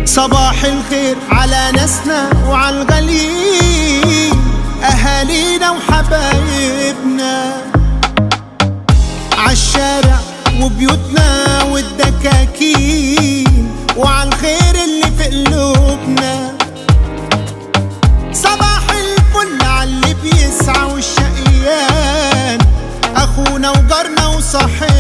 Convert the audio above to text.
صباح الخير على ناسنا وعلى الغاليين، أهالينا وحبايبنا عالشارع وبيوتنا والدكاكين، وعلى الخير اللي في قلوبنا. صباح الفل عاللي بيسعى والشقيان، أخونا وجارنا وصاحبنا.